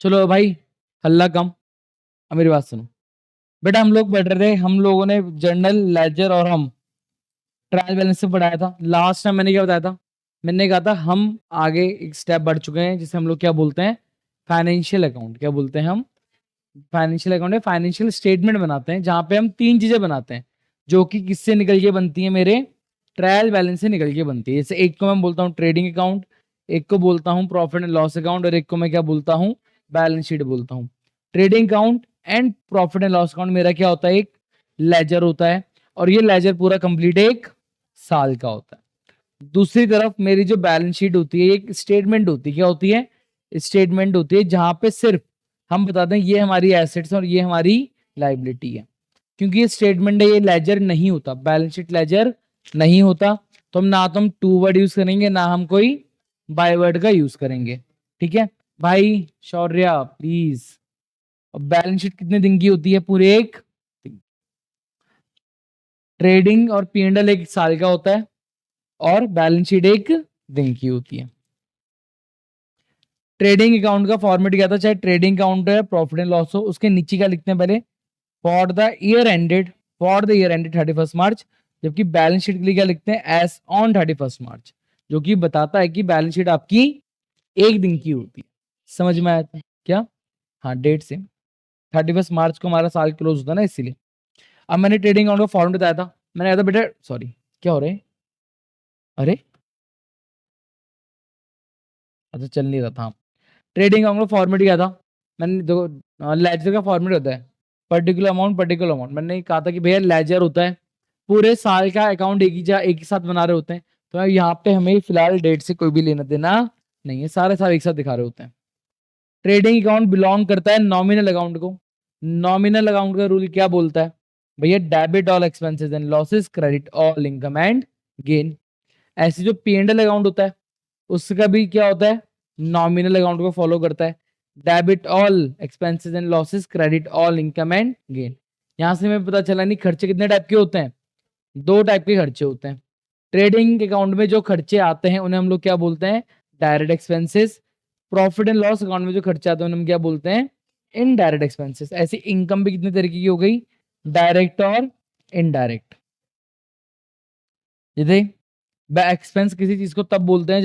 चलो भाई, हल्ला कम। अब मेरी बात सुनो। बेटा हम लोग बैठ रहे थे, हम लोगों ने जर्नल, लेजर और हम ट्रायल बैलेंस से पढ़ाया था। लास्ट टाइम मैंने क्या बताया था? मैंने कहा था हम आगे एक स्टेप बढ़ चुके हैं, जिसे हम लोग क्या बोलते हैं? Financial account. क्या बोलते हैं हम? फाइनेंशियल अकाउंट है, फाइनेंशियल स्टेटमेंट बनाते हैं, जहां पे हम तीन चीजें बनाते हैं, जो कि किससे निकल के बनती है? मेरे ट्रायल बैलेंस से निकल के बनती है। जैसे एक को मैं बोलता हूँ ट्रेडिंग अकाउंट, एक को बोलता हूँ प्रॉफिट एंड लॉस अकाउंट, और एक को मैं क्या बोलता हूँ? बैलेंस शीट बोलता हूँ। Trading account and profit and loss account मेरा क्या होता है? एक लेजर होता है, और ये लेजर पूरा कंप्लीट एक साल का होता है। दूसरी तरफ मेरी जो बैलेंस शीट होती है, एक स्टेटमेंट होती है। क्या होती है? स्टेटमेंट होती है, जहां पे सिर्फ हम बताते हैं ये हमारी एसेट्स और ये हमारी लाइबिलिटी है। क्योंकि ये स्टेटमेंट है, ये लेजर नहीं होता, बैलेंस शीट लेजर नहीं होता, तो हम ना तो हम टू वर्ड यूज करेंगे, ना हम कोई बाय वर्ड का यूज करेंगे। ठीक है भाई? शौर्या प्लीज। बैलेंस शीट कितने दिन की होती है? पूरे एक। ट्रेडिंग और पी&एल एक साल का होता है, और बैलेंस शीट एक दिन की होती है। ट्रेडिंग अकाउंट का फॉर्मेट क्या था? चाहे ट्रेडिंग अकाउंट है, प्रॉफिट एंड लॉस हो, उसके नीचे क्या लिखते हैं पहले? For the year ended, for the year ended 31 मार्च। जबकि बैलेंस शीट के लिए क्या लिखते हैं? एस ऑन 31 मार्च, जो कि बताता है कि बैलेंस शीट आपकी एक दिन की होती है। समझ में आया था क्या? हाँ, डेट से 31 मार्च को हमारा साल क्लोज होता है ना, इसीलिए। अब मैंने ट्रेडिंग अकाउंट का फॉर्मेट बताया था। मैंने कहा था बेटा, सॉरी, क्या हो रहा है? अरे अच्छा, चल नहीं रहा था। ट्रेडिंग अकाउंट का फॉर्मेट क्या था? मैंने देखो, लेजर का फॉर्मेट होता है पर्टिकुलर अमाउंट, पर्टिकुलर अमाउंट। मैंने कहा था कि भैया लेजर होता है, पूरे साल का अकाउंट एक ही साथ बना रहे होते हैं, तो यहाँ पे हमें फिलहाल डेट से कोई भी लेना देना नहीं है, सारे साल एक साथ दिखा रहे होते हैं। ट्रेडिंग अकाउंट बिलोंग करता है नॉमिनल अकाउंट को। नॉमिनल अकाउंट का रूल क्या बोलता है? भैया debit all expenses and losses, credit all income and gain. ऐसे जो पी&एल अकाउंट होता है, उसका भी क्या होता है? नॉमिनल अकाउंट को फॉलो करता है। Debit all expenses and losses, credit all income and gain. यहां से हमें पता चला नहीं खर्चे कितने टाइप के होते हैं? दो टाइप के खर्चे होते हैं। ट्रेडिंग अकाउंट में जो खर्चे आते हैं उन्हें हम लोग क्या बोलते हैं? Direct expenses. Profit and loss account में जो खर्चे आते हैं उन्हें हम क्या बोलते हैं? Indirect expenses. ऐसी इनकम भी कितने तरीके की हो गई? डायरेक्ट और इनडायरेक्ट। जैसे एक्सपेंस किसी चीज को तब बोलते हैं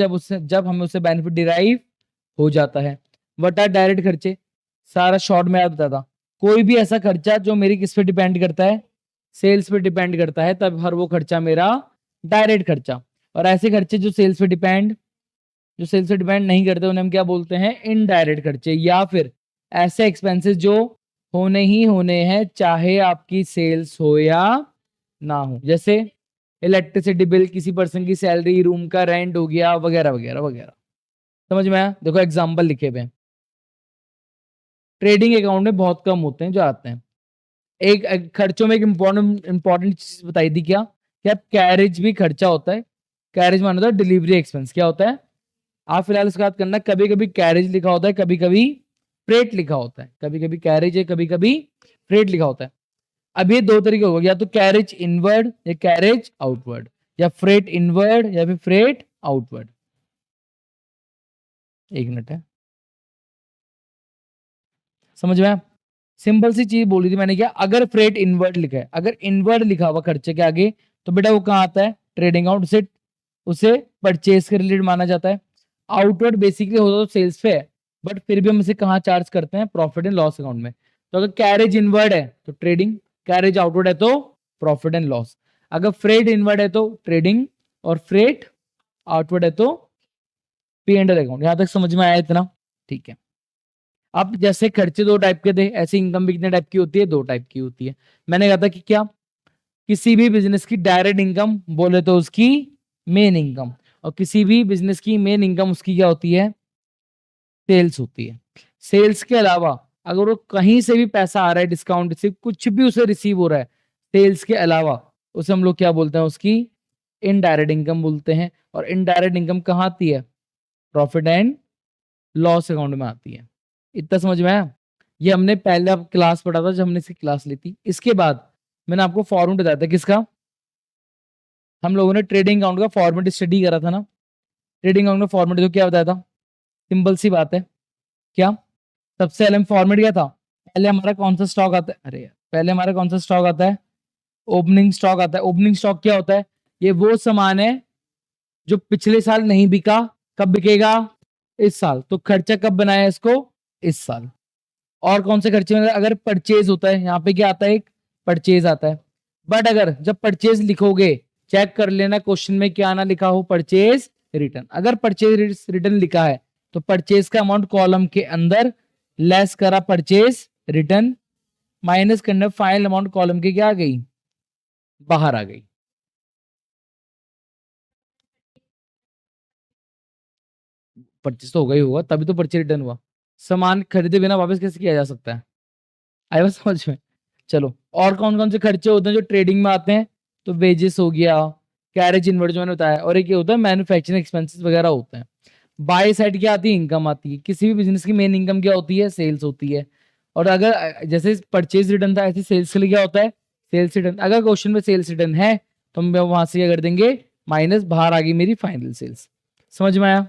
जब हमें उससे बेनिफिट डिराइव हो जाता है। व्हाट आर डायरेक्ट खर्चे? सारा शॉर्ट में याद बताता। कोई भी ऐसा खर्चा जो मेरी किस पे डिपेंड करता है? सेल्स पे डिपेंड करता है, तब हर वो खर्चा मेरा डायरेक्ट खर्चा। और ऐसे खर्चे जो सेल्स पे डिपेंड नहीं करते, उन्हें हम क्या बोलते हैं? इनडायरेक्ट खर्चे। या फिर ऐसे एक्सपेंसेस जो होने ही होने हैं, चाहे आपकी सेल्स हो या ना हो। जैसे इलेक्ट्रिसिटी बिल, किसी पर्सन की सैलरी, रूम का रेंट हो गया, वगैरह वगैरह वगैरह। समझ में आया? देखो एग्जाम्पल लिखे हुए हैं। ट्रेडिंग अकाउंट में बहुत कम होते हैं जो आते हैं। एक खर्चों में एक इंपॉर्टेंट चीज बताई थी क्या? क्या कैरेज भी खर्चा होता है? कैरेज माना होता है डिलीवरी एक्सपेंस। क्या होता है? आप फिलहाल इसका बात करना, कभी कभी कैरेज लिखा होता है, कभी कभी फ्रेट लिखा होता है। कभी कभी कैरेज है, कभी कभी फ्रेट लिखा होता है। अब ये दो तरीके होगा, या तो कैरेज इनवर्ड या कैरेज आउटवर्ड, या फ्रेट इनवर्ड या फिर फ्रेट आउटवर्ड। एक मिनट है, समझ में आया? सिंपल सी चीज बोली थी मैंने। क्या अगर फ्रेट इनवर्ड लिखा है, अगर इनवर्ड लिखा हुआ खर्चे के आगे, तो बेटा वो कहाँ आता है? ट्रेडिंग आउट से। उसे परचेज के रिलेटेड माना जाता है। आउटवर्ड बेसिकली होता तो सेल्स पे है, बट फिर भी हम इसे कहाँ चार्ज करते हैं? प्रॉफिट एंड लॉस अकाउंट में। तो अगर कैरेज इनवर्ड है तो ट्रेडिंग, कैरेज आउटवर्ड है तो प्रॉफिट एंड लॉस। अगर फ्रेट इनवर्ड है तो ट्रेडिंग, और फ्रेट आउटवर्ड है तो पी&एल अकाउंट। यहां तक समझ में आया इतना? ठीक है। अब जैसे खर्चे दो टाइप के थे, ऐसे इनकम भी कितने टाइप की होती है? दो टाइप की होती है। मैंने कहा था कि क्या किसी भी बिजनेस की डायरेक्ट इनकम बोले तो उसकी मेन इनकम, और किसी भी बिजनेस की मेन इनकम उसकी क्या होती है? सेल्स होती है। सेल्स के अलावा अगर वो कहीं से भी पैसा आ रहा है, डिस्काउंट से कुछ भी उसे रिसीव हो रहा है सेल्स के अलावा, उसे हम लोग क्या बोलते हैं? उसकी इनडायरेक्ट इनकम बोलते हैं। और इनडायरेक्ट इनकम कहाँ आती है? प्रॉफिट एंड लॉस अकाउंट में आती है। इतना समझ में आया? ये हमने पहले अब क्लास पढ़ा था, जब हमने इसकी क्लास ली थी। इसके बाद मैंने आपको फॉर्मेट बताया था किसका? हम लोगों ने ट्रेडिंग अकाउंट का फॉर्मेट स्टडी करा था ना। ट्रेडिंग अकाउंट का फॉर्मेट जो क्या बताया था? सिंपल सी बात है। क्या? सबसे पहले फॉर्मेट क्या था, पहले हमारा कौन सा स्टॉक आता है, अरे यार, पहले हमारा कौन सा स्टॉक आता है, ओपनिंग स्टॉक आता है। ओपनिंग स्टॉक क्या होता है, ये वो सामान है जो पिछले साल नहीं बिका, कब बिकेगा, इस साल। तो खर्चा कब बनाया इसको, इस साल। और कौन से खर्चे में, अगर परचेज होता है, यहाँ पे क्या आता है, एक परचेज आता है। बट अगर जब परचेज लिखोगे, चेक कर लेना क्वेश्चन में क्या ना लिखा हो, परचेज रिटर्न। अगर परचेज रिटर्न लिखा है तो परचेज का अमाउंट कॉलम के अंदर, लेस करा परचेज रिटर्न, माइनस करना फाइनल अमाउंट कॉलम के क्या आ गई, बाहर आ गई। परचेज तो होगा ही होगा, तभी तो परचेज रिटर्न हुआ। सामान खरीदे बिना वापस कैसे किया जा सकता है, आया बात समझ में। चलो, और कौन कौन से खर्चे होते हैं जो ट्रेडिंग में आते हैं, तो वेजेस हो गया, कैरेज इनवर्ट जो मैंने बताया, और एक ये होता है मैन्युफैक्चरिंग एक्सपेंसेस वगैरह होते हैं। बाय साइड क्या आती है, इनकम आती है। किसी भी बिजनेस की मेन इनकम क्या होती है, सेल्स होती है। और अगर जैसे परचेज रिटर्न था, ऐसे सेल्स के लिए क्या होता है, सेल्स रिटर्न। अगर क्वेश्चन में सेल्स रिटर्न है तो हम वहां से क्या कर देंगे, माइनस, बाहर आ गई मेरी फाइनल सेल्स। समझ में आया।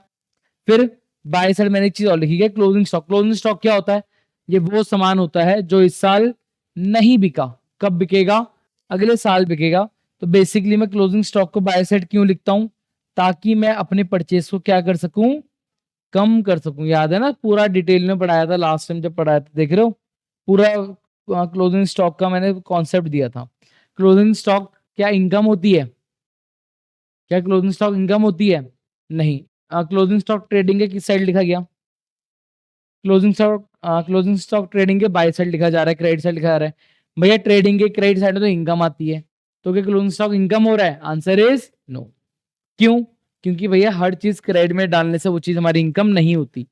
फिर बाय साइड मैंने एक चीज और लिखी है, क्लोजिंग स्टॉक। क्लोजिंग स्टॉक क्या होता है, ये वो सामान होता है जो इस साल नहीं बिका, कब बिकेगा, अगले साल बिकेगा। तो बेसिकली मैं क्लोजिंग स्टॉक को बाय साइड क्यों लिखता हूं, ताकि मैं अपने परचेस को क्या कर सकूं, कम कर सकूं। याद है ना, पूरा डिटेल में पढ़ाया था लास्ट टाइम जब पढ़ाया था, देख रहे हो, पूरा क्लोजिंग स्टॉक का मैंने कॉन्सेप्ट दिया था। क्लोजिंग स्टॉक क्या इनकम होती है, क्या क्लोजिंग स्टॉक इनकम होती है, नहीं। क्लोजिंग स्टॉक ट्रेडिंग के किस साइड लिखा गया, क्लोजिंग स्टॉक ट्रेडिंग के बाय साइड लिखा जा रहा है, क्रेडिट साइड लिखा जा रहा है। भैया ट्रेडिंग के क्रेडिट साइड में तो इनकम आती है, तो क्या क्लोजिंग स्टॉक इनकम हो रहा है, आंसर इज नो। क्यों, क्योंकि भैया हर चीज क्रेडिट में डालने से वो चीज हमारी इनकम नहीं होती।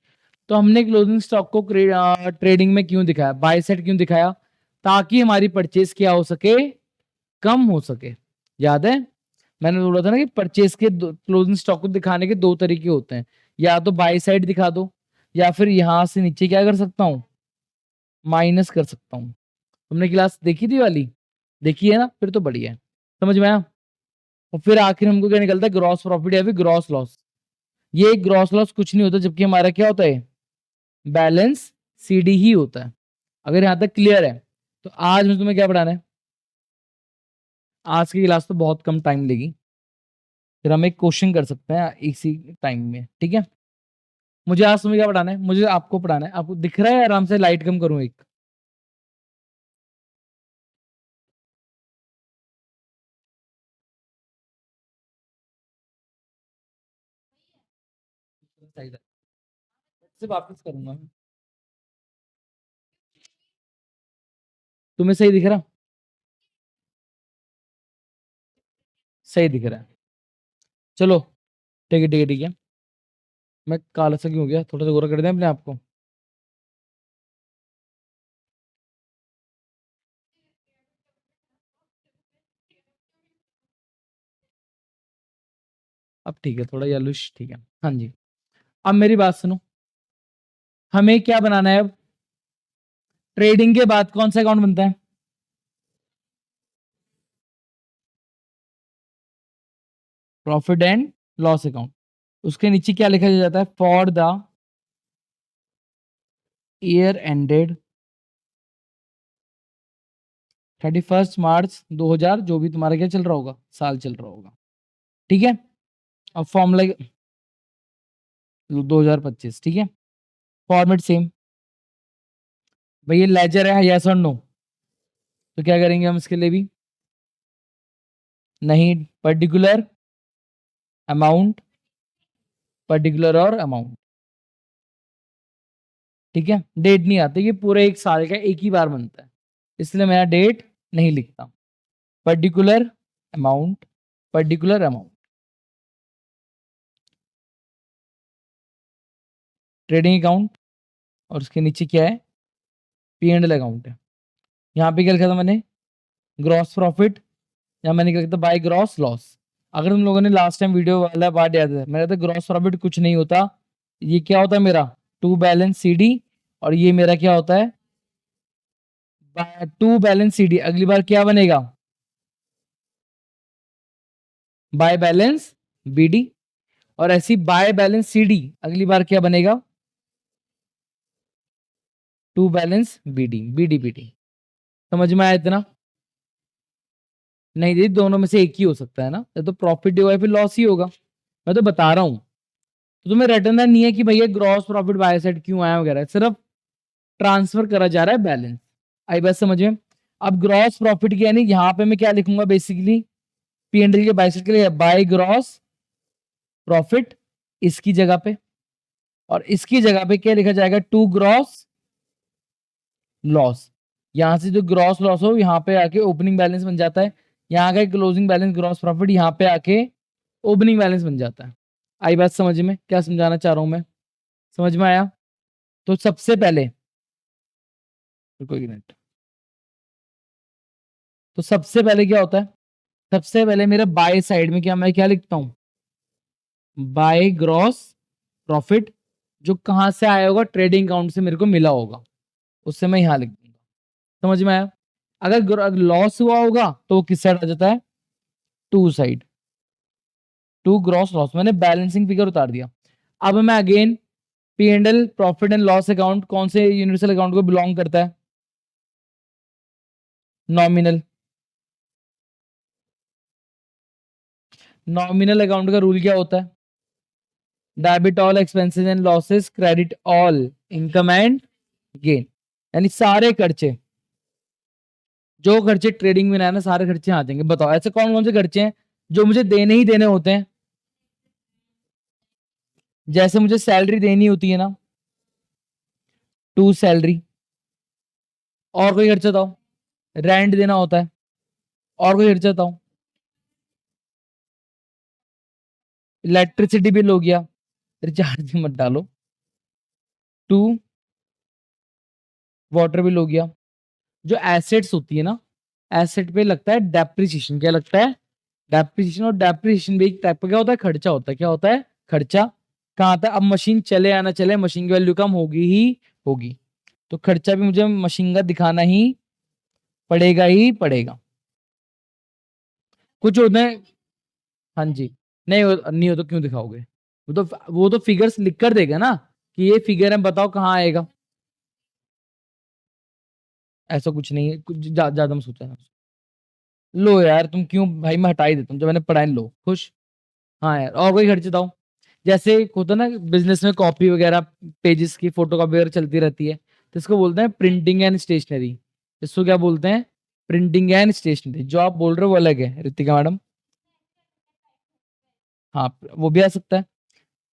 तो हमने क्लोजिंग स्टॉक को ट्रेडिंग में क्यों दिखाया, बाय साइड क्यों दिखाया, ताकि हमारी परचेज क्या हो सके, कम हो सके। याद है, मैंने बोला था ना कि परचेज के क्लोजिंग स्टॉक को दिखाने के दो तरीके होते हैं, या तो बाय साइड दिखा दो, या फिर यहां से नीचे क्या कर सकता हूं, माइनस कर सकता हूं। तुमने क्लास देखी थी वाली, देखी है ना, फिर तो बढ़िया है, समझ में आया। और फिर आखिर हमको क्या निकलता है, ग्रॉस प्रॉफिट या फिर ग्रॉस लॉस। ये ग्रॉस लॉस कुछ नहीं होता, जबकि हमारा क्या होता है, बैलेंस सीडी ही होता है। अगर यहां तक क्लियर है, तो आज मैं तुम्हें क्या पढ़ाना है, आज की क्लास तो बहुत कम टाइम लेगी, फिर हम एक क्वेश्चन कर सकते हैं इसी टाइम में, ठीक है। मुझे आज तुम्हें क्या पढ़ाना है, मुझे आपको पढ़ाना है, आपको दिख रहा है, आराम से लाइट कम करूं एक, से वापस करूंगा मैं। तुम्हें सही दिख रहा, सही दिख रहा है, चलो, ठीक है ठीक है ठीक है। मैं काला सा क्यों हो गया, थोड़ा सा गोरा कर दें अपने आप को। अब ठीक है, थोड़ा येलोइश, ठीक है, हाँ जी। अब मेरी बात सुनो, हमें क्या बनाना है अब, ट्रेडिंग के बाद कौन सा अकाउंट बनता है, प्रॉफिट एंड लॉस अकाउंट। उसके नीचे क्या लिखा जाता है, फॉर द ईयर एंडेड 31 मार्च 2000, जो भी तुम्हारा क्या चल रहा होगा, साल चल रहा होगा, ठीक है। अब फॉर्मूला 2025, ठीक है, फॉर्मेट सेम। भाई ये लेजर है, यस और नो, तो क्या करेंगे हम इसके लिए भी, नहीं, पर्टिकुलर अमाउंट, पर्टिकुलर और अमाउंट, ठीक है। डेट नहीं आती, ये पूरे एक साल का एक ही बार बनता है, इसलिए मैं डेट नहीं लिखता। Particular amount, particular amount, trading account, और उसके नीचे क्या है, पी एंड एल अकाउंट है। यहाँ पे क्या लिखा था मैंने, ग्रॉस प्रॉफिट, या मैंने क्या लिखा था, बाय ग्रॉस लॉस। अगर तुम लोगों ने लास्ट टाइम वीडियो वाला पार्ट याद है, मैंने तो ग्रॉस प्रॉफिट कुछ नहीं होता, ये क्या होता है मेरा, टू बैलेंस सीडी, और ये मेरा क्या होता है, टू बैलेंस सीडी, अगली बार क्या बनेगा, बाय बैलेंस बीडी, और ऐसी बाय बैलेंस सीडी अगली बार क्या बनेगा, टू बैलेंस बीडी, बीडीपीटी। समझ में आया इतना? नहीं दीदी, दोनों में से एक ही हो सकता है ना, या तो प्रॉफिट डिवाइड फिर लॉस ही होगा। मैं तो बता रहा हूँ, तो तुम्हें रटना नहीं है कि भैया ग्रॉस प्रॉफिट बाय साइड क्यों आया वगैरह, सिर्फ ट्रांसफर करा जा रहा है बैलेंस। आई बात समझ में? अब ग्रॉस प्रॉफिट की यानी यहाँ पे मैं क्या लिखूंगा बेसिकली, पी एंड एल के बाय साइड के लिए बाय ग्रॉस प्रॉफिट इसकी जगह पे, और इसकी जगह पे क्या लिखा जाएगा, टू ग्रॉस लॉस। यहां से जो ग्रॉस लॉस हो यहाँ पे आके ओपनिंग बैलेंस बन जाता है, यहाँ का क्लोजिंग बैलेंस ग्रॉस प्रॉफिट यहाँ पे आके ओपनिंग बैलेंस बन जाता है। आई बात समझ में? क्या समझाना चाह रहा हूं मैं, समझ में आया? तो सबसे पहले, रुको एक मिनट, तो सबसे पहले क्या होता है, सबसे पहले मेरा बाय साइड में क्या, मैं क्या लिखता हूं, बाय ग्रॉस प्रॉफिट, जो कहां से आया होगा, ट्रेडिंग अकाउंट से मेरे को मिला होगा, उससे मैं यहां लिख दूंगा। समझ में आया? अगर लॉस हुआ होगा तो वो किस साइड आ जाता है, to side, to gross loss, मैंने बैलेंसिंग फिगर उतार दिया। अब मैं again, P and L profit and loss account कौन से यूनिवर्सल अकाउंट को बिलोंग करता है, नॉमिनल। नॉमिनल अकाउंट का रूल क्या होता है, debit all expenses and losses, credit all income and gain. यानी सारे खर्चे, जो खर्चे ट्रेडिंग में ना है ना, सारे खर्चे आ जाएंगे। बताओ ऐसे कौन कौन से खर्चे हैं जो मुझे देने ही देने होते हैं, जैसे मुझे सैलरी देनी होती है ना, टू सैलरी। और कोई खर्चा बताओ, रेंट देना होता है। और कोई खर्चा बताओ, इलेक्ट्रिसिटी बिल हो गया, रिचार्ज मत डालो, टू वाटर बिल हो गया। जो एसेट्स होती है ना, एसेट पे लगता है डेप्रिसिएशन। क्या लगता है, डेप्रिसिएशन। और डेप्रिसिएशन भी एक टाइप का क्या होता है, खर्चा होता है। क्या होता है, खर्चा। कहाँ आता है, अब मशीन चले या ना चले, मशीन की वैल्यू कम होगी ही होगी, तो खर्चा भी मुझे मशीन का दिखाना ही पड़ेगा। कुछ होते हैं, हाँ जी, नहीं हो तो क्यों दिखाओगे, वो तो फिगर्स लिख कर देगा ना कि ये फिगर है, बताओ कहाँ आएगा। ऐसा कुछ नहीं है, कुछ ज्यादा मत सोचा ना। लो यार, तुम क्यों भाई, मैं हटा ही देता हूँ, जब मैंने पढ़ाई लो खुश। हाँ यार, और कोई खर्चे बताओ। जैसे होता है ना बिजनेस में, कॉपी वगैरह, पेजेस की फोटो कॉपी वगैरह चलती रहती है, तो इसको बोलते हैं प्रिंटिंग एंड स्टेशनरी। इसको क्या बोलते हैं, प्रिंटिंग एंड स्टेशनरी। जो आप बोल रहे हो वो अलग है रितिका मैडम। हाँ, वो भी आ सकता है,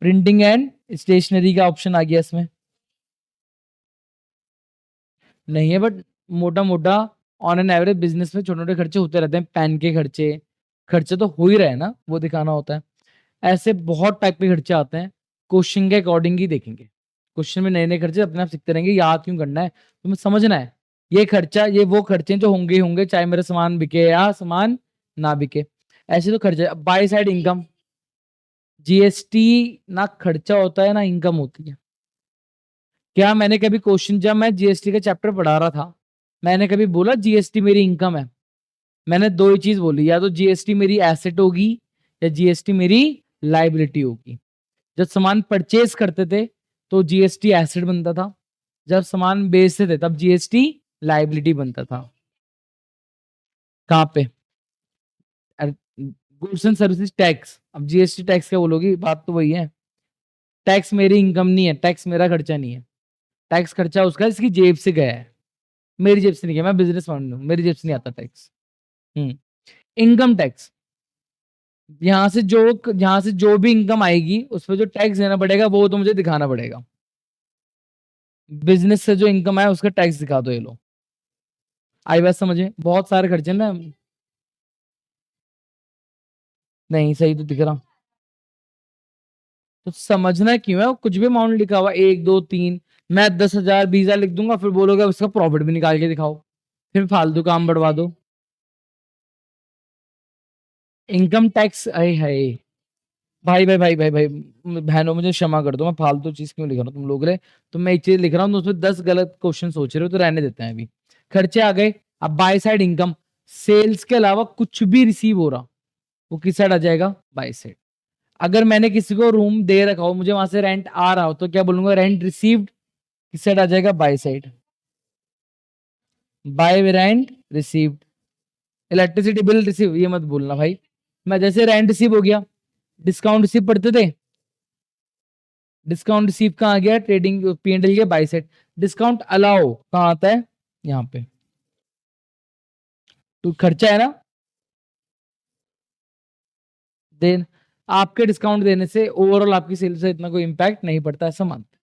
प्रिंटिंग एंड स्टेशनरी का ऑप्शन आ गया इसमें। नहीं है, बट मोटा मोटा ऑन एन एवरेज बिजनेस में छोटे छोटे खर्चे होते रहते हैं, पेन के खर्चे, खर्चे तो हो ही रहे हैं ना, वो दिखाना होता है। ऐसे बहुत टाइप के खर्चे आते हैं, क्वेश्चन के अकॉर्डिंग ही देखेंगे। क्वेश्चन में नए नए खर्चे अपने आप सीखते रहेंगे, याद क्यों करना है, तुम्हें समझना है। ये खर्चा, ये वो खर्चे जो होंगे ही होंगे, चाहे मेरा सामान बिके या सामान ना बिके। ऐसे तो खर्चे। बाय साइड इनकम, जीएसटी ना खर्चा होता है ना इनकम होती है। क्या मैंने कभी क्वेश्चन, जब मैं जीएसटी का चैप्टर पढ़ा रहा था, मैंने कभी बोला जीएसटी मेरी इनकम है? मैंने दो ही चीज बोली, या तो जीएसटी मेरी एसेट होगी या जीएसटी मेरी लाइबिलिटी होगी। जब सामान परचेज करते थे तो जीएसटी एसेट बनता था, जब सामान बेचते थे तब जीएसटी लाइबिलिटी बनता था। कहाँ पे, गुड्स एंड सर्विसेज टैक्स। अब जीएसटी टैक्स क्या बोलोगी, बात तो वही है। टैक्स मेरी इनकम नहीं है, टैक्स मेरा खर्चा नहीं है। टैक्स खर्चा उसका इसकी जेब से गया है, मेरी जेब से नहीं गया, मैं बिजनेस मैन हूँ, मेरी जेब से नहीं आता टैक्स। हम्म। इनकम टैक्स, यहाँ से जो भी इनकम आएगी उस पर जो टैक्स देना पड़ेगा वो तो मुझे दिखाना पड़ेगा। बिजनेस से जो इनकम आया उसका टैक्स दिखा दो, ये लो। आई बात समझे, बहुत सारे खर्चे ना। नहीं, सही तो दिख रहा। तो समझना क्यों है, कुछ भी अमाउंट लिखा हुआ, एक दो तीन, मैं 10,000 20,000 लिख दूंगा, फिर बोलोगे उसका प्रॉफिट भी निकाल के दिखाओ, फिर फालतू काम बढ़वा दो। इनकम टैक्स, अरे है भाई, बहनों मुझे क्षमा कर दो, मैं फालतू चीज क्यों लिख रहा हूँ तुम लोग रे। तो मैं एक चीज लिख रहा हूँ तो उसमें 10 गलत क्वेश्चन सोच रहे हो, तो रहने देते हैं अभी। खर्चे आ गए। अब बाय साइड इनकम, सेल्स के अलावा कुछ भी रिसीव हो रहा, वो किस साइड आ जाएगा, बाय साइड। अगर मैंने किसी को रूम दे रखा हो, मुझे वहां से रेंट आ रहा हो, तो क्या बोलूंगा, रेंट रिसीव्ड, किस साइड आ जाएगा, by side. Bye rent received, electricity bill receive, ये मत बोलना भाई। मैं जैसे रेंट रिसीव हो गया, डिस्काउंट रिसीव पढ़ते थे, डिस्काउंट रिसीव कहाँ गया, ट्रेडिंग P&L के बाय साइड। डिस्काउंट अलाउ कहाँ आता है, यहाँ पे, तो खर्चा है ना। देन आपके डिस्काउंट देने से ओवरऑल आपकी सेल से इतना कोई इंपैक्ट नहीं पड़ता, ऐसा मानते हैं।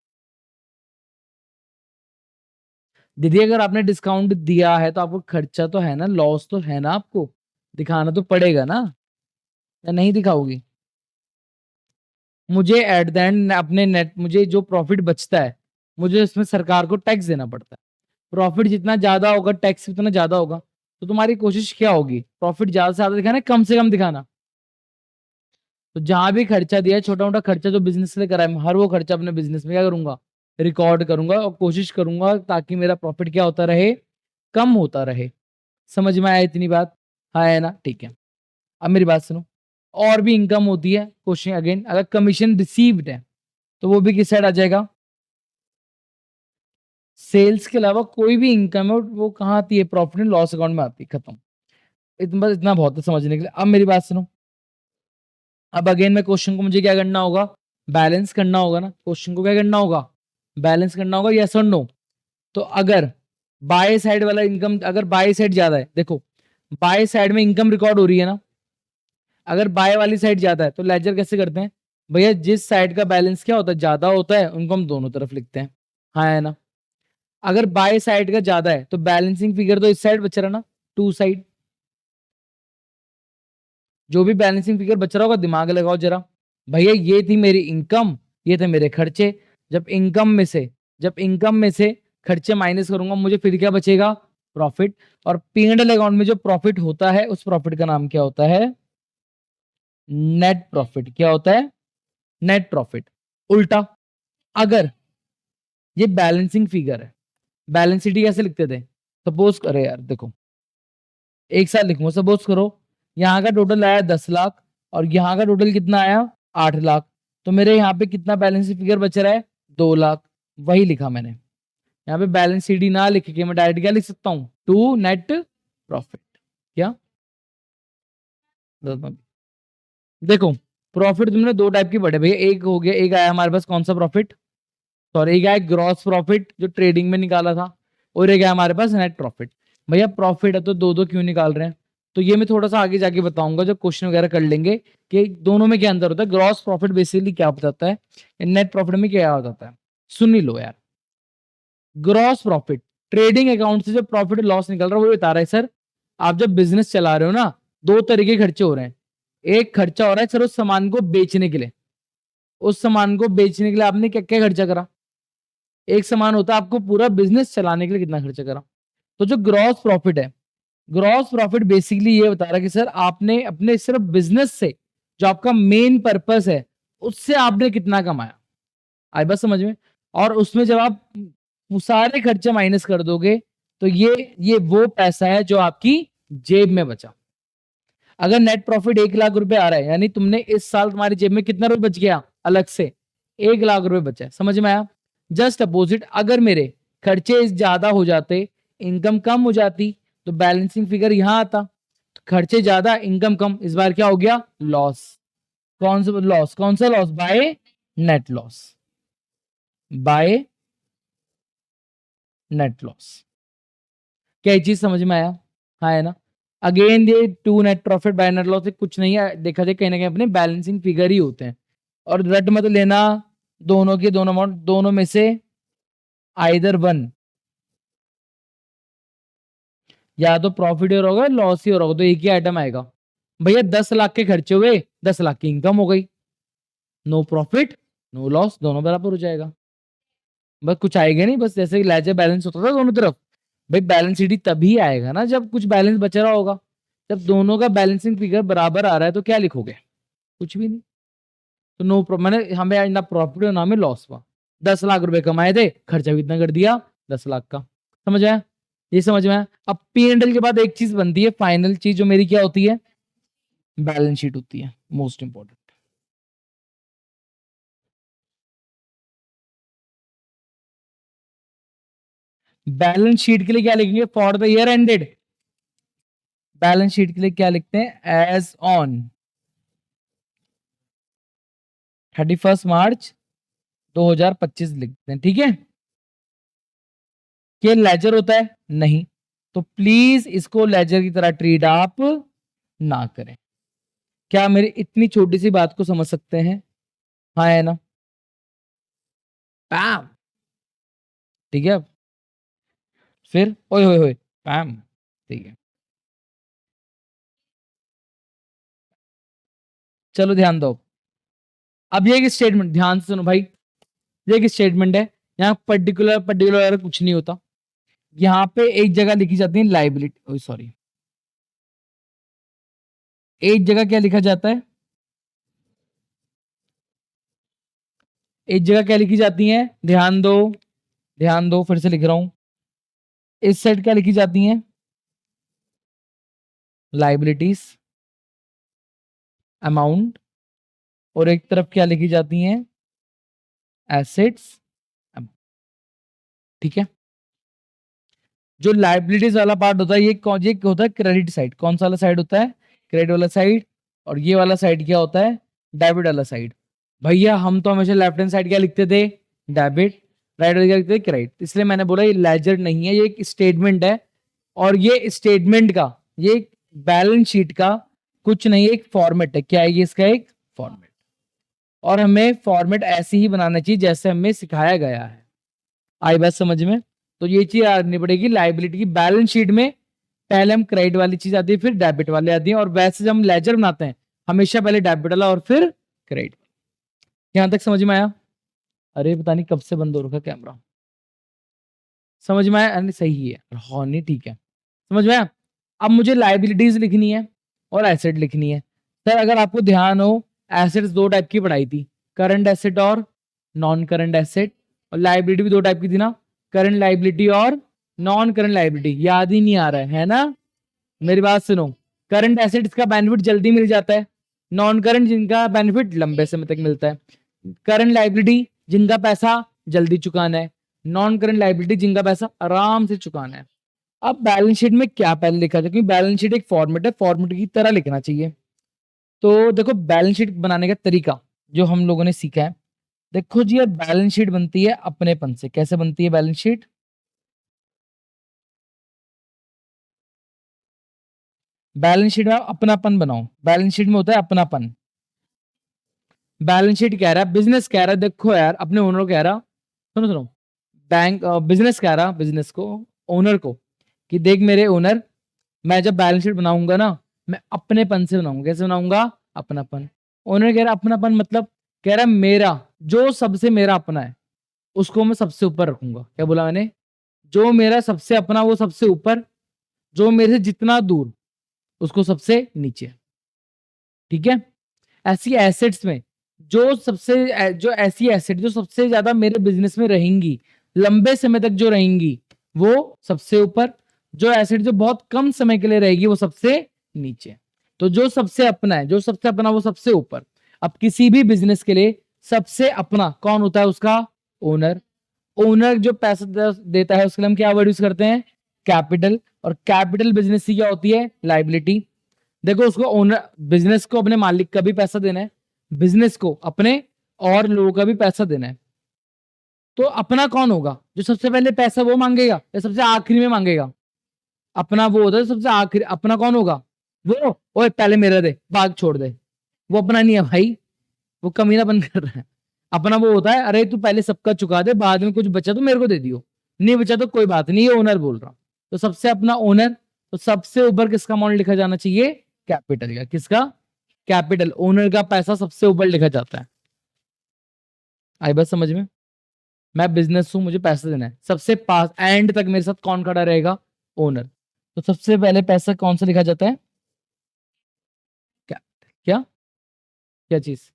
दीदी अगर आपने डिस्काउंट दिया है तो आपको खर्चा तो है ना, लॉस तो है ना, आपको दिखाना तो पड़ेगा ना, या नहीं दिखाओगी। मुझे एट द एंड अपने नेट, मुझे जो प्रॉफिट बचता है, मुझे इसमें सरकार को टैक्स देना पड़ता है। प्रॉफिट जितना ज्यादा होगा टैक्स उतना ज्यादा होगा, तो तुम्हारी कोशिश क्या होगी, प्रॉफिट ज्यादा से ज्यादा दिखाना, कम से कम दिखाना। तो जहां भी खर्चा दिया है, छोटा मोटा खर्चा जो बिजनेस से करा है, हर वो खर्चा अपने बिजनेस में क्या करूंगा, रिकॉर्ड करूंगा और कोशिश करूंगा ताकि मेरा प्रॉफिट क्या होता रहे, कम होता रहे। समझ में आया इतनी बात, हाँ है ना, ठीक है। अब मेरी बात सुनो, और भी इनकम होती है, क्वेश्चन अगेन, अगर कमीशन रिसीव्ड है तो वो भी किस साइड आ जाएगा, सेल्स के अलावा कोई भी इनकम है वो कहाँ आती है, प्रॉफिट एंड लॉस अकाउंट में आती है, खत्म। इतना बस, इतना बहुत है समझने के लिए। अब मेरी बात सुनो, अब अगेन मैं क्वेश्चन को मुझे क्या करना होगा, बैलेंस करना होगा ना, क्वेश्चन को क्या करना होगा, बैलेंस करना होगा, यस और नो। तो अगर बाय साइड वाला इनकम, अगर बाय साइड ज्यादा है, देखो बाय साइड में इनकम रिकॉर्ड हो रही है ना, अगर बाय वाली साइड ज्यादा है तो लेजर कैसे करते हैं, भैया जिस साइड का बैलेंस क्या होता है, ज्यादा होता है, उनको हम दोनों तरफ लिखते हैं, हाँ है ना। अगर बाय साइड का ज्यादा है तो बैलेंसिंग फिगर तो इस साइड बच रहा ना, टू साइड। जो भी बैलेंसिंग फिगर बच रहा होगा दिमाग लगाओ जरा, भैया ये थी मेरी इनकम, ये थे मेरे खर्चे, जब इनकम में से, जब इनकम में से खर्चे माइनस करूंगा, मुझे फिर क्या बचेगा, प्रॉफिट। और P&L अकाउंट में जो प्रॉफिट होता है उस प्रॉफिट का नाम क्या होता है, नेट प्रॉफिट। क्या होता है, नेट प्रॉफिट। उल्टा, अगर ये बैलेंसिंग फिगर है, बैलेंस शीट कैसे लिखते थे, सपोज करे यार देखो, एक साथ लिखूंगा, सपोज करो यहाँ का टोटल आया 10 लाख और यहाँ का टोटल कितना आया 8 लाख, तो मेरे यहाँ पे कितना बैलेंस फिगर बच रहा है, 2 लाख। वही लिखा मैंने यहाँ पे, बैलेंस शीट ही ना लिख के मैं डायरेक्ट क्या लिख सकता हूँ, टू नेट प्रॉफिट। क्या देखो, प्रॉफिट तुमने दो टाइप की पढ़े भैया, एक हो गया, एक आया हमारे पास कौन सा प्रॉफिट, सॉरी, एक आया ग्रॉस प्रॉफिट जो ट्रेडिंग में निकाला था, और एक आया हमारे पास नेट प्रॉफिट। भैया प्रॉफिट है तो दो दो क्यों निकाल रहे हैं, तो ये मैं थोड़ा सा आगे जाके बताऊंगा जब क्वेश्चन वगैरह कर लेंगे कि दोनों में क्या अंतर होता है, ग्रॉस प्रॉफिट बेसिकली क्या बताता है, नेट प्रॉफिट में क्या हो जाता है। सुन ही लो यार, ग्रॉस प्रॉफिट ट्रेडिंग अकाउंट से जो प्रॉफिट लॉस निकल रहा है वो बता रहा है सर, आप जब बिजनेस चला रहे हो ना, दो तरीके खर्चे हो रहे हैं। एक खर्चा हो रहा है सर उस सामान को बेचने के लिए, उस सामान को बेचने के लिए आपने क्या क्या खर्चा करा, एक सामान होता है आपको पूरा बिजनेस चलाने के लिए कितना खर्चा करा। तो जो ग्रॉस प्रॉफिट है, ग्रॉस प्रॉफिट बेसिकली ये बता रहा है कि सर आपने अपने सिर्फ बिजनेस से, जो आपका मेन पर्पस है, उससे आपने कितना कमाया, आई बात समझ में। और उसमें जब आप वो सारे खर्चे माइनस कर दोगे तो ये वो पैसा है जो आपकी जेब में बचा। अगर नेट प्रॉफिट 1 लाख रुपए आ रहा है, यानी तुमने इस साल तुम्हारी जेब में कितना रुपए बच गया अलग से, 1 लाख रुपए बचा है, समझ में आया। जस्ट अपोजिट, अगर मेरे खर्चे ज्यादा हो जाते, इनकम कम हो जाती, तो बैलेंसिंग फिगर यहां आता, तो खर्चे ज्यादा इनकम कम, इस बार क्या हो गया, लॉस। कौन सा लॉस, कौन सा loss, bye net loss, bye net loss. क्या ये चीज समझ में आया, हाँ है ना। अगेन ये to net profit by net loss कुछ नहीं है, देखा जाए कहीं ना कहीं अपने बैलेंसिंग फिगर ही होते हैं। और रट मत लेना, दोनों के दोनों अमाउंट, दोनों में से आइदर वन, या तो प्रॉफिट हो रहा होगा लॉस ही हो रहा होगा, तो एक ही आइटम आएगा। भैया 10 लाख के खर्चे हुए, 10 लाख की इनकम हो गई, नो प्रॉफिट नो लॉस, दोनों बराबर हो जाएगा। बस कुछ आएगा नहीं, बस जैसे लेजर बैलेंस होता था दोनों तरफ, भाई बैलेंस शीट तभी आएगा ना जब कुछ बैलेंस बच रहा होगा। जब दोनों का बैलेंसिंग फिगर बराबर आ रहा है तो क्या लिखोगे, कुछ भी नहीं। तो नो मैंने, हमें ना प्रॉफिट और ना में लॉस हुआ, 10 लाख रुपए कमाए थे, खर्चा भी इतना कर दिया 10 लाख का। समझ आया, ये समझ में आया। अब P&L के बाद एक चीज बनती है, फाइनल चीज जो मेरी क्या होती है, बैलेंस शीट होती है, मोस्ट इंपॉर्टेंट। बैलेंस शीट के लिए क्या लिखेंगे? For the year ended. Balance sheet के लिए क्या लिखते हैं? एज ऑन 31 मार्च 2025 लिखते हैं, ठीक है। क्या लेजर होता है? नहीं। तो प्लीज इसको लेजर की तरह ट्रीट आप ना करें। क्या मेरी इतनी छोटी सी बात को समझ सकते हैं? हाँ है ना? पैम। ठीक है। फिर ओए होए होए पैम। ठीक है, चलो ध्यान दो। अब ये एक स्टेटमेंट, ध्यान से सुनो भाई। ये एक स्टेटमेंट है। यहाँ पर्टिकुलर पर्टिकुलर कुछ नहीं होता। यहाँ पे एक जगह लिखी जाती है लाइबिलिटी, सॉरी, एक जगह क्या लिखा जाता है? एक जगह क्या लिखी जाती है? ध्यान दो, ध्यान दो, फिर से लिख रहा हूं। इस साइड क्या लिखी जाती है? Liabilities amount. और एक तरफ क्या लिखी जाती हैं? एसेट्स। ठीक है। जो लाइबिलिटीज वाला पार्ट होता है ये होता है क्रेडिट साइड। कौन सा वाला साइड होता है? क्रेडिट वाला साइड। और ये वाला साइड क्या होता है? डेबिट वाला साइड। भैया हम तो हमेशा लेफ्ट हैंड साइड क्या लिखते थे? डेबिट। राइट वाले क्या लिखते थे? क्रेडिट। इसलिए मैंने बोला ये लेजर नहीं है, ये एक स्टेटमेंट है। और ये स्टेटमेंट का, ये बैलेंस शीट का कुछ नहीं, एक फॉर्मेट है। क्या है ये? इसका एक फॉर्मेट। और हमें फॉर्मेट ऐसे ही बनाना चाहिए जैसे हमें सिखाया गया है। आई बात समझ में? तो ये चीज आनी पड़ेगी। लाइबिलिटी की बैलेंस शीट में पहले हम क्रेडिट वाली चीज आती है, फिर डेबिट वाली आती है। और वैसे जब हम लेजर बनाते हैं हमेशा पहले डेबिट वाला और फिर क्रेडिट। यहां तक समझ में आया? अरे पता नहीं कब से बंद हो रखा कैमरा। समझ में आया? अरे सही है, हाँ नहीं ठीक है, समझ में आया। अब मुझे लाइबिलिटीज लिखनी है और एसेट लिखनी है। सर अगर आपको ध्यान हो, एसेट्स दो टाइप की पढ़ाई थी, करंट एसेट और नॉन करंट एसेट। और लाइबिलिटी भी दो टाइप की थी ना, करंट लाइबिलिटी और नॉन करंट लाइबिलिटी। याद ही नहीं आ रहा है ना? मेरी बात सुनो। करंट एसेट्स का बेनिफिट जल्दी मिल जाता है, नॉन करंट जिनका बेनिफिट लंबे समय तक मिलता है। करंट लाइबिलिटी जिनका पैसा जल्दी चुकाना है, नॉन करंट लाइबिलिटी जिनका पैसा आराम से चुकाना है। अब बैलेंस शीट में क्या पहले लिखा जाए? क्योंकि बैलेंस शीट एक फॉर्मेट है, फॉर्मेट की तरह लिखना चाहिए। तो देखो बैलेंस शीट बनाने का तरीका जो हम लोगों ने सीखा है। देखो जी, ये बैलेंस शीट बनती है अपनेपन से। कैसे बनती है बैलेंस शीट? बैलेंस शीट में आप अपनापन बनाओ। बैलेंस शीट में होता है अपनापन। बैलेंस शीट कह रहा है, बिजनेस कह रहा है, देखो यार अपने ओनर को कह रहा, सुनो सुनो, बैंक बिजनेस कह रहा बिजनेस को, ओनर को, कि देख मेरे ओनर, मैं जब बैलेंस शीट बनाऊंगा ना, मैं अपनेपन से बनाऊंगा। कैसे बनाऊंगा? अपनापन। ओनर कह रहा अपनापन मतलब, कह रहा मेरा जो सबसे मेरा अपना है उसको मैं सबसे ऊपर रखूंगा। क्या बोला मैंने? जो मेरा सबसे अपना वो सबसे ऊपर, जो मेरे से जितना दूर उसको सबसे नीचे। ठीक है। ऐसी एसेट्स में जो ऐसी एसेट जो सबसे ज्यादा मेरे बिजनेस में रहेंगी, लंबे समय तक जो रहेंगी, वो सबसे ऊपर। जो एसेट जो बहुत कम समय के लिए रहेगी वो सबसे नीचे। तो जो सबसे अपना है, जो सबसे अपना वो सबसे ऊपर। अब किसी भी बिजनेस के लिए सबसे अपना कौन होता है? उसका ओनर। ओनर जो पैसा देता है उसके लिए हम क्या वर्ड यूज करते हैं? कैपिटल। और कैपिटल बिजनेस की क्या होती है? लाइबिलिटी। देखो उसको ओनर, बिजनेस को अपने मालिक का भी पैसा देना है, बिजनेस को अपने और लोगों का भी पैसा देना है। तो अपना कौन होगा? जो सबसे पहले पैसा वो मांगेगा या सबसे आखिरी में मांगेगा? अपना वो होता है सबसे आखिरी। अपना कौन होगा? वो, ओए पहले मेरा दे, भाग छोड़ दे। वो अपना नहीं है भाई, वो कमीनापन कर रहा है। अपना वो होता है, अरे तू पहले सबका चुका दे, बाद में कुछ बचा तो मेरे को दे दियो, नहीं बचा तो कोई बात नहीं, ये ओनर बोल रहा। तो सबसे अपना ओनर। तो सबसे ऊपर किसका अमाउंट लिखा जाना चाहिए? कैपिटल का। किसका? कैपिटल। ओनर का पैसा सबसे ऊपर लिखा जाता है। आई बात समझ में? मैं बिजनेस हूं, मुझे पैसा देना है, सबसे पास एंड तक मेरे साथ कौन खड़ा रहेगा? ओनर। तो सबसे पहले पैसा कौन सा लिखा जाता है? कैपिटल। क्या? क्या चीज?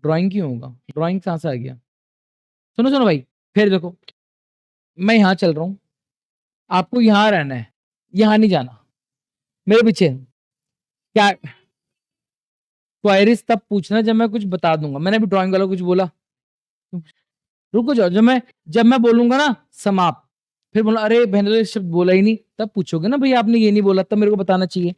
ड्राइंग क्यों होगा? ड्राइंग कहां से आ गया? सुनो सुनो भाई, फिर देखो, मैं यहां चल रहा हूं, आपको यहां रहना है, यहां नहीं जाना, मेरे पीछे। क्या क्वायरीज तब पूछना जब मैं कुछ बता दूंगा। मैंने अभी ड्राइंग वाला कुछ बोला? रुको जाओ, जब मैं बोलूंगा ना समाप्त, फिर बोला अरे मैंने तो ये शब्द बोला ही नहीं, तब पूछोगे ना भाई आपने ये नहीं बोला, तब मेरे को बताना चाहिए।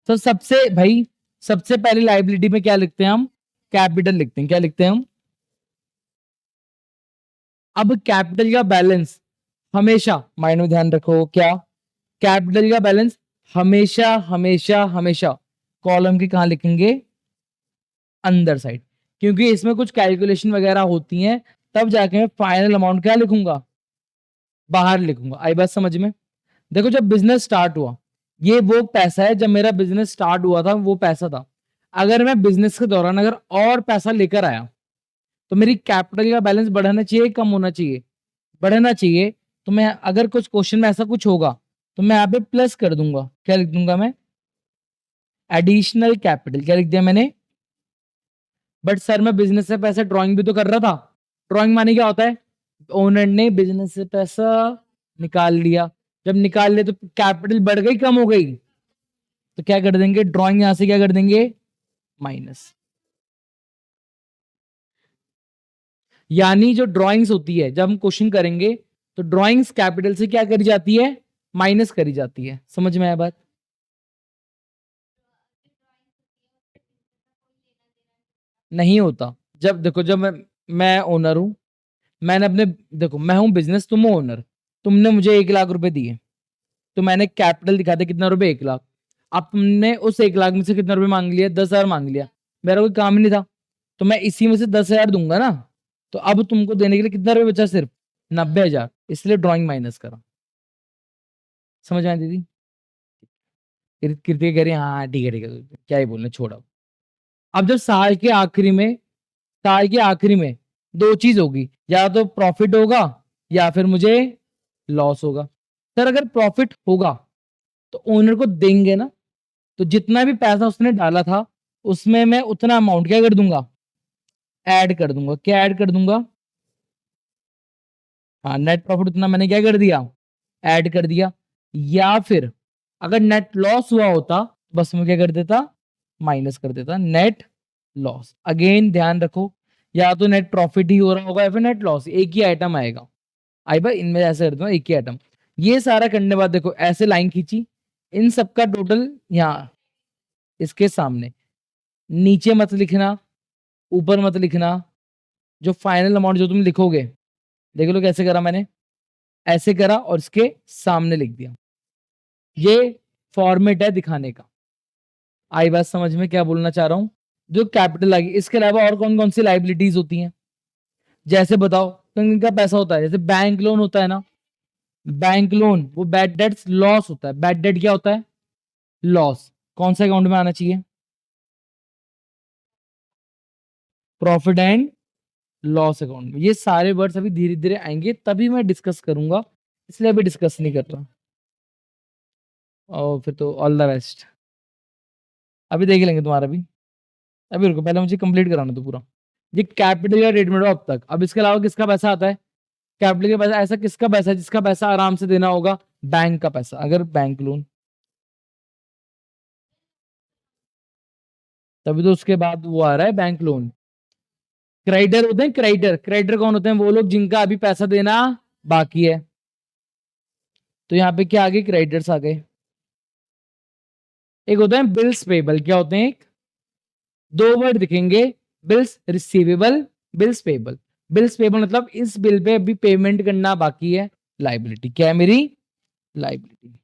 तो सबसे पहले लाइबिलिटी में क्या लिखते हैं हम? कैपिटल लिखते हैं। क्या लिखते हैं हम? अब कैपिटल का बैलेंस हमेशा माइंड में ध्यान रखो, क्या कैपिटल का बैलेंस हमेशा हमेशा हमेशा कॉलम के कहां लिखेंगे? अंदर साइड, क्योंकि इसमें कुछ कैलकुलेशन वगैरह होती हैं, तब जाके मैं फाइनल अमाउंट क्या लिखूंगा? बाहर लिखूंगा। आई बात समझ में? देखो जब बिजनेस स्टार्ट हुआ, ये वो पैसा है, जब मेरा बिजनेस स्टार्ट हुआ था वो पैसा था। अगर मैं बिजनेस के दौरान अगर और पैसा लेकर आया, तो मेरी कैपिटल का बैलेंस बढ़ना चाहिए, कम होना चाहिए? बढ़ना चाहिए। तो मैं अगर कुछ क्वेश्चन में ऐसा कुछ होगा, तो मैं यहाँ पे प्लस कर दूंगा। क्या लिख दूंगा मैं? Additional capital. क्या लिख दिया मैंने? बट सर मैं बिजनेस से पैसा ड्राइंग भी तो कर रहा था। ड्राइंग माने क्या होता है? ओनर ने बिजनेस से पैसा निकाल लिया। जब निकाल लिया तो कैपिटल बढ़ गई, कम हो गई? तो क्या कर देंगे? ड्राइंग यहां से क्या कर देंगे? माइनस। यानी जो ड्राइंग्स होती है, जब हम क्वेश्चन करेंगे, तो ड्राइंग्स कैपिटल से क्या करी जाती है? माइनस करी जाती है। समझ में आया बात? नहीं होता। जब देखो, जब मैं ओनर हूं, मैंने अपने, देखो मैं हूं बिजनेस, तुम हो ओनर, तुमने मुझे 1 लाख रुपए दिए, तो मैंने कैपिटल दिखा दिया कितना रुपए? 1 लाख। अब तुमने उस 1 लाख में से कितना रुपए मांग लिया? 10,000 मांग लिया। मेरा कोई काम ही नहीं था, तो मैं इसी में से 10,000 दूंगा ना। तो अब तुमको देने के लिए कितना रुपए बचा? सिर्फ 90,000। इसलिए ड्राइंग माइनस करा। समझ में आया दीदी? कृति कह रही है, हाँ ठीक है ठीक है, क्या ही बोलने, छोड़ो। अब जब साल के आखिरी में दो चीज होगी, या तो प्रॉफिट होगा या फिर मुझे लॉस होगा। सर अगर प्रॉफिट होगा तो ओनर को देंगे ना, तो जितना भी पैसा उसने डाला था, उसमें मैं उतना अमाउंट क्या कर दूंगा? ऐड कर दूंगा। क्या ऐड कर दूंगा? हाँ, नेट प्रॉफिट उतना मैंने क्या कर दिया? ऐड कर दिया। या फिर अगर नेट लॉस हुआ होता, बस मैं क्या कर देता? माइनस कर देता। नेट लॉस, अगेन ध्यान रखो, या तो नेट प्रॉफिट ही हो रहा होगा या फिर नेट लॉस, एक ही आइटम आएगा। आई भाई इनमें ऐसे कर दूंगा, एक ही आइटम। ये सारा करने के बाद देखो ऐसे लाइन खींची, इन सबका टोटल यहाँ इसके सामने, नीचे मत लिखना, ऊपर मत लिखना। जो फाइनल अमाउंट जो तुम लिखोगे, देख लो कैसे करा मैंने, ऐसे करा और इसके सामने लिख दिया। ये फॉर्मेट है दिखाने का। आई बात समझ में क्या बोलना चाह रहा हूं? जो कैपिटल आएगी, इसके अलावा और कौन कौन सी लाइबिलिटीज होती हैं? जैसे बताओ, किनका पैसा होता है? जैसे बैंक लोन होता है ना, बैंक लोन वो बैड डेट्स लॉस होता है। बैड डेट क्या होता है? लॉस। कौन सा अकाउंट में आना चाहिए? प्रॉफिट एंड लॉस अकाउंट में। ये सारे वर्ड्स अभी धीरे धीरे आएंगे, तभी मैं डिस्कस करूंगा, इसलिए अभी डिस्कस नहीं कर रहा। और फिर तो ऑल द बेस्ट। अभी देख लेंगे तुम्हारा भी। अभी रुको, पहले मुझे कंप्लीट कराना तो पूरा। ये कैपिटल या रेट में अब तक। अब इसके अलावा किसका पैसा आता है? कैपिटल का पैसा ऐसा किसका पैसा है जिसका पैसा आराम से देना होगा? बैंक का पैसा। अगर बैंक लोन, तभी तो उसके बाद वो आ रहा है बैंक लोन। क्रेडिटर होते हैं, क्रेडिटर। क्रेडिटर कौन होते हैं? वो लोग जिनका अभी पैसा देना बाकी है। तो यहाँ पे क्या आ गए? क्रेडिटर्स आ गए। एक होता है बिल्स पेबल। क्या होते हैं? एक दो वर्ड दिखेंगे, bills receivable, bills payable. Bills payable मतलब इस बिल पे अभी पेमेंट करना बाकी है, लाइबिलिटी। क्या है मेरी? लाइबिलिटी।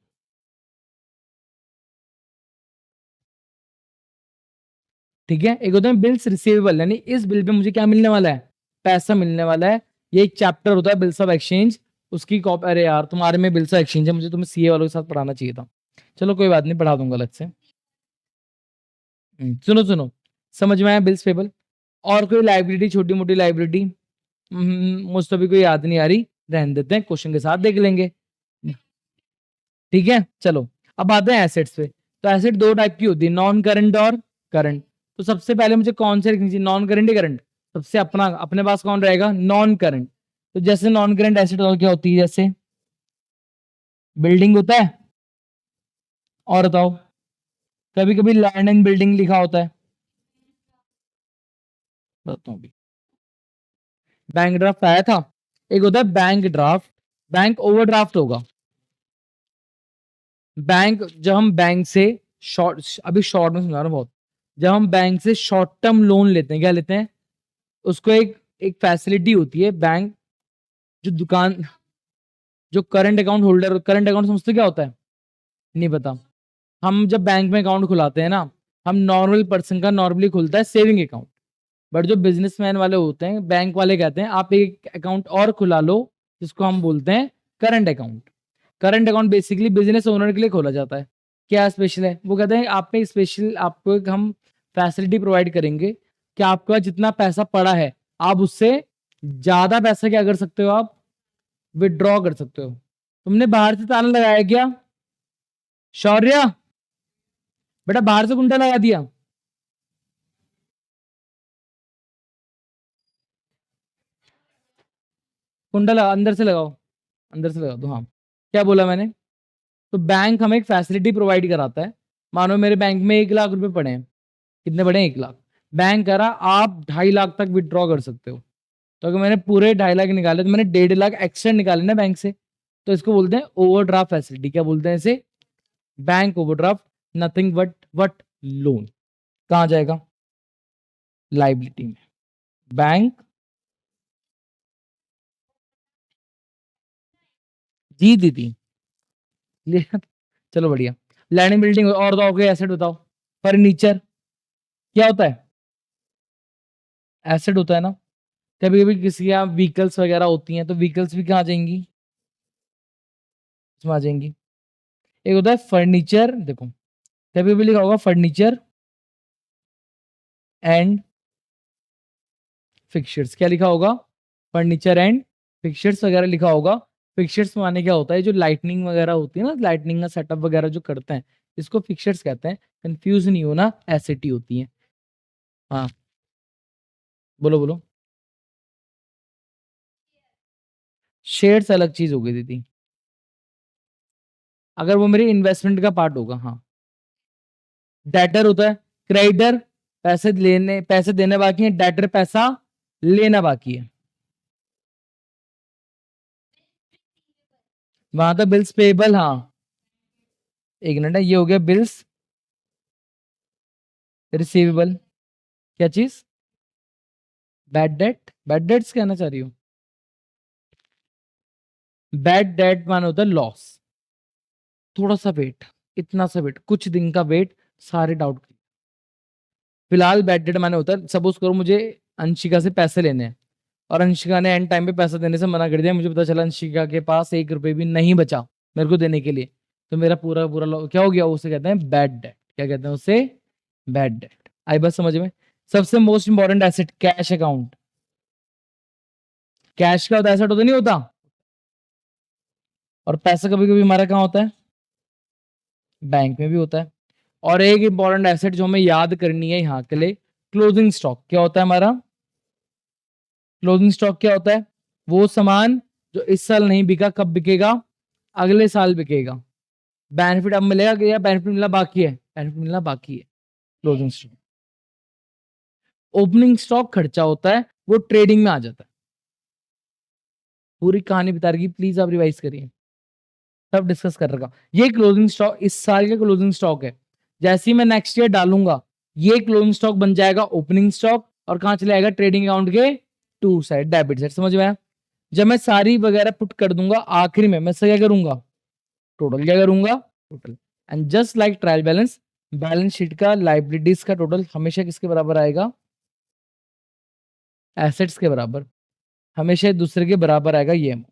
ठीक है। एक होता है बिल्स रिसीवेबल, यानी इस बिल पे मुझे क्या मिलने वाला है? पैसा मिलने वाला है। ये एक चैप्टर होता है बिल्स ऑफ एक्सचेंज, उसकी कॉपी। अरे यार तुम्हारे में बिल्स ऑफ एक्सचेंज है, मुझे तुम्हें सीए वालों के साथ पढ़ाना चाहिए था। चलो कोई बात नहीं, पढ़ा दूंगा अलग से। सुनो सुनो, समझ में आया बिल्स पेबल? और कोई लाइबिलिटी, छोटी मोटी लाइबिलिटी मुझ तो भी कोई याद नहीं आ रही, रहने देते हैं, क्वेश्चन के साथ देख लेंगे। ठीक है चलो। अब आते हैं एसेट्स पे। तो एसेट दो टाइप की होती है, नॉन करंट और करंट। तो सबसे पहले मुझे कौन से लिखनी चाहिए, नॉन करंट या करंट? सबसे अपना अपने पास कौन रहेगा? Non current. तो जैसे नॉन करंट एसेट और क्या होती है? जैसे बिल्डिंग होता है, और बताओ, कभी कभी लैंड एंड बिल्डिंग लिखा होता है। बताता हूँ अभी। बैंक ड्राफ्ट आया था। एक होता है बैंक ड्राफ्ट, बैंक ओवरड्राफ्ट होगा। बैंक जब हम बैंक से शॉर्ट, अभी शॉर्ट में समझा रहा हूँ बहुत, जब हम बैंक से शॉर्ट टर्म लोन लेते हैं, क्या लेते हैं, उसको एक एक फैसिलिटी होती है बैंक, जो दुकान, जो current account holder, current account समझते हो क्या होता है? नहीं पता। हम जब बैंक में अकाउंट खुलाते हैं ना, हम नॉर्मल पर्सन का नॉर्मली खुलता है सेविंग अकाउंट, बट जो बिजनेसमैन वाले होते हैं, बैंक वाले कहते हैं आप एक अकाउंट और खुला लो, जिसको हम बोलते हैं current account. Current account basically business owner के लिए खोला जाता है। क्या स्पेशल है? वो कहते हैं आप पे स्पेशल, आपको एक हम फैसिलिटी प्रोवाइड करेंगे कि आपका जितना पैसा पड़ा है, आप उससे ज्यादा पैसा क्या कर सकते हो, आप विड्रॉ कर सकते हो। तुमने बाहर से ताला लगाया क्या? शौर्य, बेटा बाहर से कुंडा लगा दिया। कुंडा लगा, अंदर से लगाओ, अंदर से लगा दो। हाँ, क्या बोला मैंने? तो बैंक हमें एक फैसिलिटी प्रोवाइड कराता है। मानो मेरे बैंक में 1 लाख रुपए पड़े हैं। कितने पड़े हैं? 1 लाख। बैंक कह रहा आप 2.5 लाख तक विड्रॉ कर सकते हो। तो अगर मैंने पूरे 2.5 लाख निकाले, तो मैंने 1.5 लाख एक्स्ट्रा निकाले ना बैंक से, तो इसको बोलते हैं ओवरड्राफ्ट फैसिलिटी। क्या बोलते हैं इसे? Bank overdraft. Nothing but what loan. कहाँ जाएगा? लाइबिलिटी में। बैंक, जी दीदी, ले- चलो बढ़िया। लैंड बिल्डिंग और तो आपके एसेट बताओ। फर्नीचर क्या होता है? एसेट होता है ना। कभी कभी किसी के यहाँ व्हीकल्स वगैरह होती हैं, तो व्हीकल्स भी कहाँ आ जाएंगी? इसमें आ जाएंगी। एक होता है फर्नीचर, देखो कभी भी लिखा होगा फर्नीचर एंड फिक्सचर्स। क्या लिखा होगा? फर्नीचर एंड फिक्सचर्स वगैरह लिखा होगा। फिक्सचर्स माने क्या होता है? जो लाइटनिंग वगैरह होती है ना, लाइटनिंग का सेटअप वगैरह जो करते हैं, इसको फिक्सचर्स कहते हैं। कंफ्यूज नहीं होना, एसेट ही होती है। हाँ, बोलो बोलो। शेयर्स अलग चीज होगी दीदी, अगर वो मेरी इन्वेस्टमेंट का पार्ट होगा। हाँ। डेटर होता है, क्रेडिटर पैसे लेने, पैसे देने बाकी है, डेटर पैसा लेना बाकी है। वहां तो बिल्स पेबल। हाँ, एक मिनट है, ये हो गया बिल्स रिसीवेबल। क्या चीज? Bad debt? बैड डेट्स कहना चाह रही हो? बैड डेट माने होता है लॉस। थोड़ा सा वेट, इतना सा वेट, कुछ दिन का वेट, सारे डाउट। फिलहाल बैड डेट माने होता है, सपोज करो मुझे अंशिका से पैसे लेने हैं, और अंशिका ने एंड टाइम पे पैसा देने से मना कर दिया, मुझे पता चला अंशिका के पास 1 रुपए भी नहीं बचा मेरे को देने के लिए, तो मेरा पूरा पूरा क्या हो गया? उसे कहते हैं बैड डेट। क्या कहते हैं उसे? Bad debt. आई बात समझ में? सबसे most important asset cash account. Cash का होता एसेट होता नहीं होता? और पैसा कभी कभी हमारा कहाँ होता है? बैंक में भी होता है। और एक इंपॉर्टेंट एसेट जो हमें याद करनी है यहाँ के लिए, क्लोजिंग स्टॉक। क्या होता है हमारा क्लोजिंग स्टॉक? क्या होता है? वो सामान जो इस साल नहीं बिका, कब बिकेगा? अगले साल बिकेगा। बेनिफिट अब मिलेगा कि, या बेनिफिट मिलना बाकी है? बेनिफिट मिलना बाकी है। Closing stock. ओपनिंग स्टॉक खर्चा होता है, वो ट्रेडिंग में आ जाता है। पूरी कहानी बता रही, प्लीज आप रिवाइज करिए, सब डिस्कस कर रखा। ये क्लोजिंग स्टॉक इस साल का क्लोजिंग स्टॉक है। जैसे ही मैं नेक्स्ट ईयर डालूंगा, ये क्लोजिंग स्टॉक बन जाएगा ओपनिंग स्टॉक, और कहां चले आएगा? ट्रेडिंग अकाउंट के टू साइड, डेबिट साइड। समझ में आया? जब मैं सारी वगैरह पुट कर दूंगा, आखिरी में मैं क्या करूंगा? टोटल क्या करूंगा? Total. And just like trial balance, balance sheet का लाइबिलिटीज का टोटल हमेशा किसके बराबर आएगा? एसेट्स के बराबर। हमेशा एक दूसरे के बराबर आएगा ये।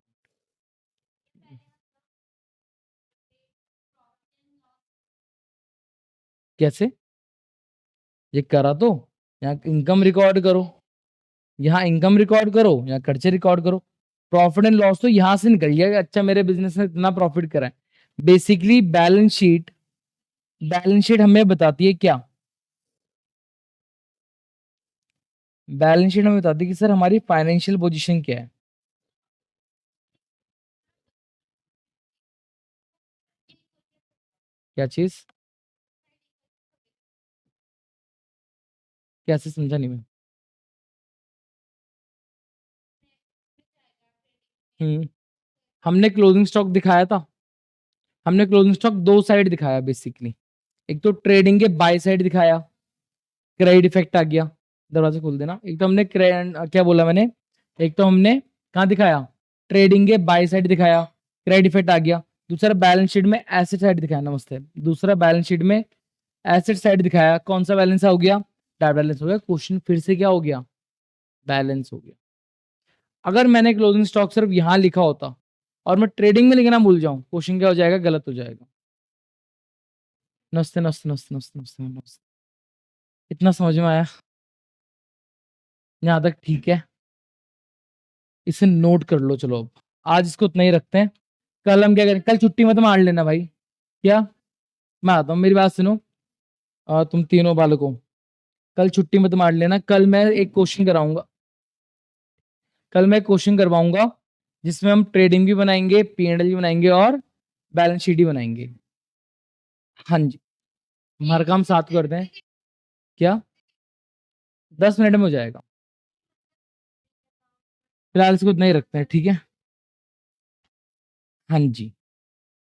कैसे? ये करा तो, यहाँ इनकम रिकॉर्ड करो, यहाँ इनकम रिकॉर्ड करो, यहाँ खर्चे रिकॉर्ड करो। प्रॉफिट एंड लॉस तो यहाँ से निकल गया, अच्छा मेरे बिजनेस ने इतना प्रॉफिट करा है। Basically balance sheet, balance sheet हमें बताती है क्या? बैलेंस शीट हमें बताती है कि सर हमारी फाइनेंशियल पोजीशन क्या है। क्या चीज? कैसे? समझा नहीं मैं। हमने क्लोजिंग स्टॉक दिखाया था। हमने क्लोजिंग स्टॉक 2 साइड दिखाया बेसिकली। एक तो ट्रेडिंग के बाय साइड दिखाया, क्रेडिट इफेक्ट आ गया, दरवाजा खोल देना। एक तो हमने क्या बोला मैंने, एक तो हमने कहाँ दिखाया, ट्रेडिंग के बाय साइड दिखाया, क्रेडिट इफेक्ट आ गया। दूसरा बैलेंस शीट में एसेट साइड दिखाया, नमस्ते। दूसरा बैलेंस शीट में एसेट साइड दिखाया। कौन सा बैलेंस हो गया, डेट बैलेंस हो गया। क्वेश्चन फिर से क्या हो गया, बैलेंस हो गया। अगर मैंने क्लोजिंग स्टॉक सिर्फ यहां लिखा होता और मैं ट्रेडिंग में लिखना भूल जाऊं, क्वेश्चन क्या हो जाएगा, गलत हो जाएगा। नमस्ते नमस्ते नमस्ते नमस्ते नमस्ते नमस्ते। इतना समझ में आया, यहाँ तक ठीक है। इसे नोट कर लो। चलो अब आज इसको उतना ही रखते हैं। कल हम क्या करें, कल छुट्टी मत मार लेना भाई। क्या, मैं आता हूँ, मेरी बात सुनो। तुम तीनों बालकों, कल छुट्टी मत मार लेना। कल मैं एक क्वेश्चन कराऊंगा, कल मैं क्वेश्चन करवाऊंगा जिसमें हम ट्रेडिंग भी बनाएंगे, P&L भी बनाएंगे और बैलेंस शीट भी बनाएंगे। हाँ जी, हमारा काम साथ को करते हैं। क्या, 10 मिनट में हो जाएगा। फिलहाल इसको इतना ही रखते हैं, ठीक है। हाँ जी।